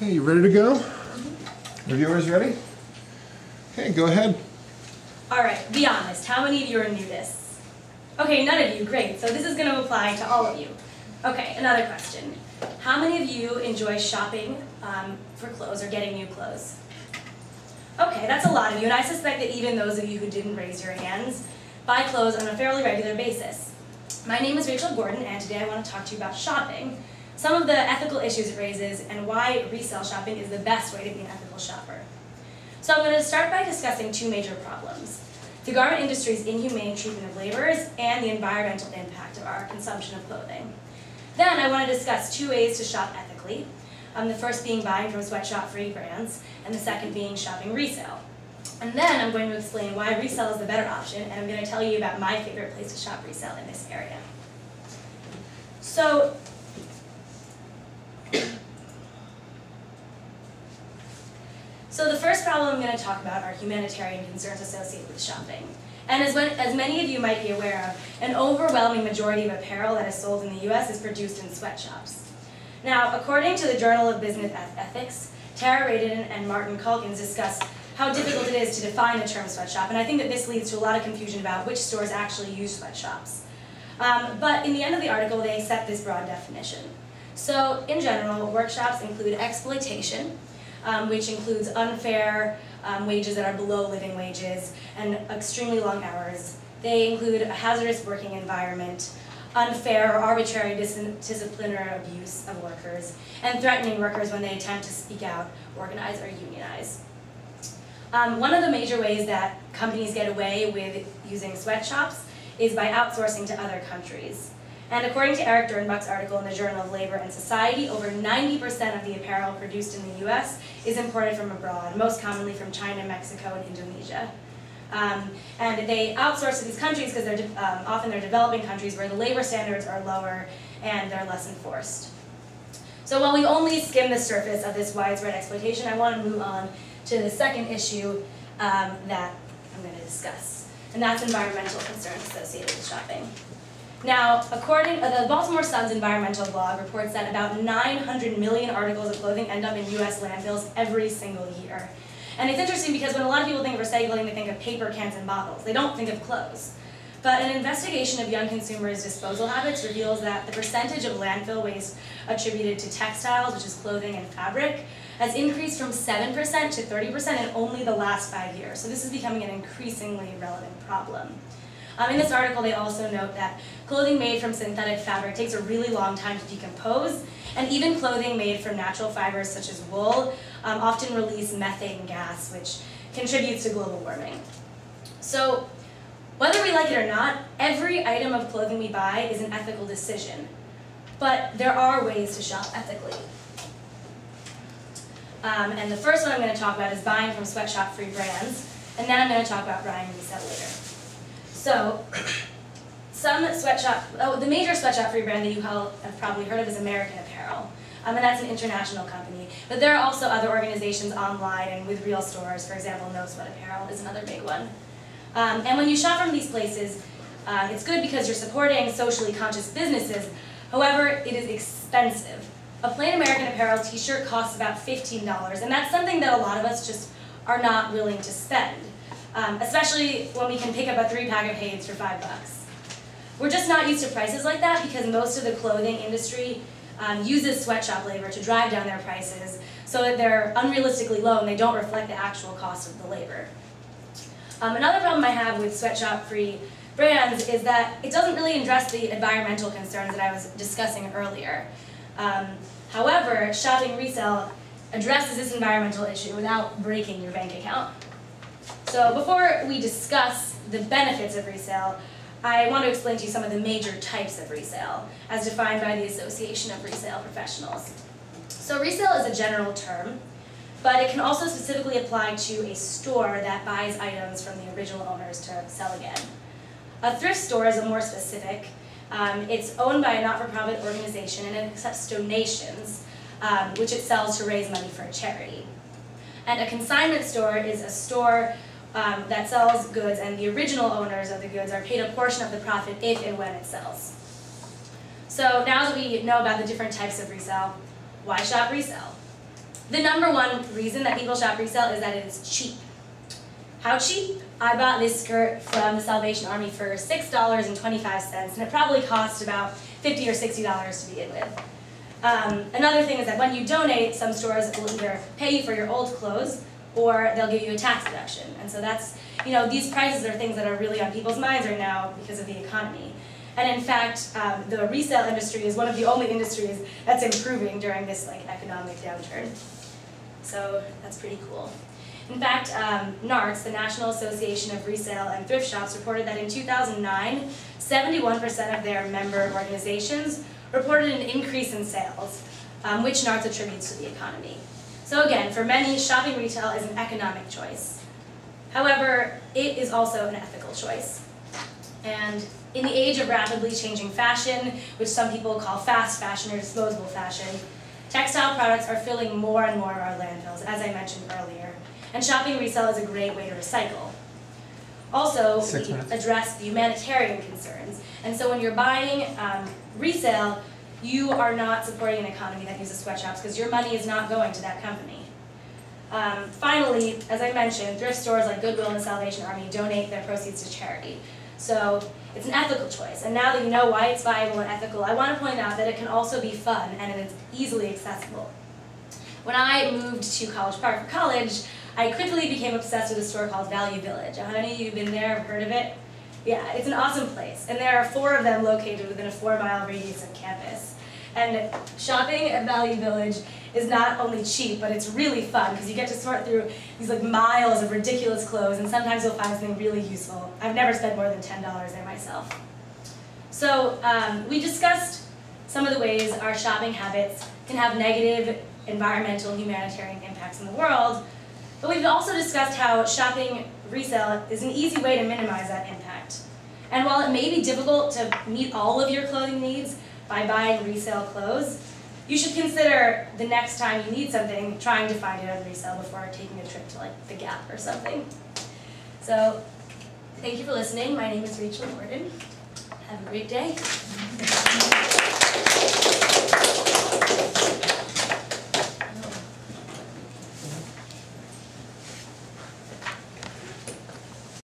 Okay, you ready to go? Reviewers ready? Okay, go ahead. Alright, be honest. How many of you are nudists? Okay, none of you. Great. So this is going to apply to all of you. Okay, another question. How many of you enjoy shopping for clothes or getting new clothes? Okay, that's a lot of you, and I suspect that even those of you who didn't raise your hands buy clothes on a fairly regular basis. My name is Rachel Gordon, and today I want to talk to you about shopping, some of the ethical issues it raises, and why resale shopping is the best way to be an ethical shopper. So I'm going to start by discussing two major problems: the garment industry's inhumane treatment of laborers and the environmental impact of our consumption of clothing. Then I want to discuss two ways to shop ethically, the first being buying from sweatshop-free brands, and the second being shopping resale. And then I'm going to explain why resale is the better option, and I'm going to tell you about my favorite place to shop resale in this area. So the first problem I'm going to talk about are humanitarian concerns associated with shopping. And as many of you might be aware of, an overwhelming majority of apparel that is sold in the US is produced in sweatshops. Now, according to the Journal of Business Ethics, Tara Radin and Martin Calkins discuss how difficult it is to define the term sweatshop, and I think that this leads to a lot of confusion about which stores actually use sweatshops. But in the end of the article, they set this broad definition. So, in general, workshops include exploitation, which includes unfair wages that are below living wages and extremely long hours. They include a hazardous working environment, unfair or arbitrary discipline or abuse of workers, and threatening workers when they attempt to speak out, organize, or unionize. One of the major ways that companies get away with using sweatshops is by outsourcing to other countries. And according to Eric Dernbach's article in the Journal of Labor and Society, over 90% of the apparel produced in the US is imported from abroad, most commonly from China, Mexico, and Indonesia. And they outsource to these countries because often they're developing countries where the labor standards are lower and they're less enforced. So while we only skim the surface of this widespread exploitation, I want to move on to the second issue that I'm going to discuss, and that's environmental concerns associated with shopping. Now, according to the Baltimore Sun's environmental blog reports that about 900 million articles of clothing end up in US landfills every single year. And it's interesting because when a lot of people think of recycling, they think of paper cans and bottles. They don't think of clothes. But an investigation of young consumers' disposal habits reveals that the percentage of landfill waste attributed to textiles, which is clothing and fabric, has increased from 7% to 30% in only the last 5 years. So this is becoming an increasingly relevant problem. In this article, they also note that clothing made from synthetic fabric takes a really long time to decompose, and even clothing made from natural fibers such as wool often release methane gas, which contributes to global warming. So, whether we like it or not, every item of clothing we buy is an ethical decision. But there are ways to shop ethically. And the first one I'm going to talk about is buying from sweatshop-free brands, and then I'm going to talk about buying resale later. So, the major sweatshop-free brand that you have probably heard of is American Apparel, and that's an international company. But there are also other organizations online and with real stores. For example, No Sweat Apparel is another big one. And when you shop from these places, it's good because you're supporting socially conscious businesses. However, it is expensive. A plain American Apparel t-shirt costs about $15, and that's something that a lot of us just are not willing to spend. Especially when we can pick up a 3-pack of Hanes for $5. We're just not used to prices like that because most of the clothing industry uses sweatshop labor to drive down their prices so that they're unrealistically low and they don't reflect the actual cost of the labor. Another problem I have with sweatshop-free brands is that it doesn't really address the environmental concerns that I was discussing earlier. However, shopping resale addresses this environmental issue without breaking your bank account. So before we discuss the benefits of resale, I want to explain to you some of the major types of resale, as defined by the Association of Resale Professionals. So resale is a general term, but it can also specifically apply to a store that buys items from the original owners to sell again. A thrift store is a more specific. It's owned by a not-for-profit organization and it accepts donations, which it sells to raise money for a charity. And a consignment store is a store that sells goods, and the original owners of the goods are paid a portion of the profit if and when it sells. So now that we know about the different types of resale, why shop resale? The number one reason that people shop resale is that it is cheap. How cheap? I bought this skirt from the Salvation Army for $6.25, and it probably cost about $50 or $60 to begin with. Another thing is that when you donate, some stores will either pay you for your old clothes, or they'll give you a tax deduction. And so that's, these prices are things that are really on people's minds right now because of the economy. And in fact, the resale industry is one of the only industries that's improving during this economic downturn. So that's pretty cool. In fact, NARTS, the National Association of Resale and Thrift Shops, reported that in 2009, 71% of their member organizations reported an increase in sales, which NARTS attributes to the economy. So again, for many, shopping retail is an economic choice. However, it is also an ethical choice. And in the age of rapidly changing fashion, which some people call fast fashion or disposable fashion, textile products are filling more and more of our landfills, as I mentioned earlier. And shopping resale is a great way to recycle. Also, we address the humanitarian concerns. And so when you're buying resale, you are not supporting an economy that uses sweatshops because your money is not going to that company. Finally, as I mentioned, thrift stores like Goodwill and the Salvation Army donate their proceeds to charity. So it's an ethical choice. And now that you know why it's viable and ethical, I want to point out that it can also be fun and it is easily accessible. When I moved to College Park for college, I quickly became obsessed with a store called Value Village. How many of you have been there, have heard of it? Yeah, it's an awesome place. And there are 4 of them located within a 4-mile radius of campus. And shopping at Value Village is not only cheap, but it's really fun because you get to sort through these miles of ridiculous clothes, and sometimes you'll find something really useful. I've never spent more than $10 there myself. So we discussed some of the ways our shopping habits can have negative environmental and humanitarian impacts in the world, but we've also discussed how shopping resale is an easy way to minimize that impact. And while it may be difficult to meet all of your clothing needs by buying resale clothes, you should consider the next time you need something, trying to find it on resale before taking a trip to the Gap or something. So, thank you for listening. My name is Rachel Morgan. Have a great day.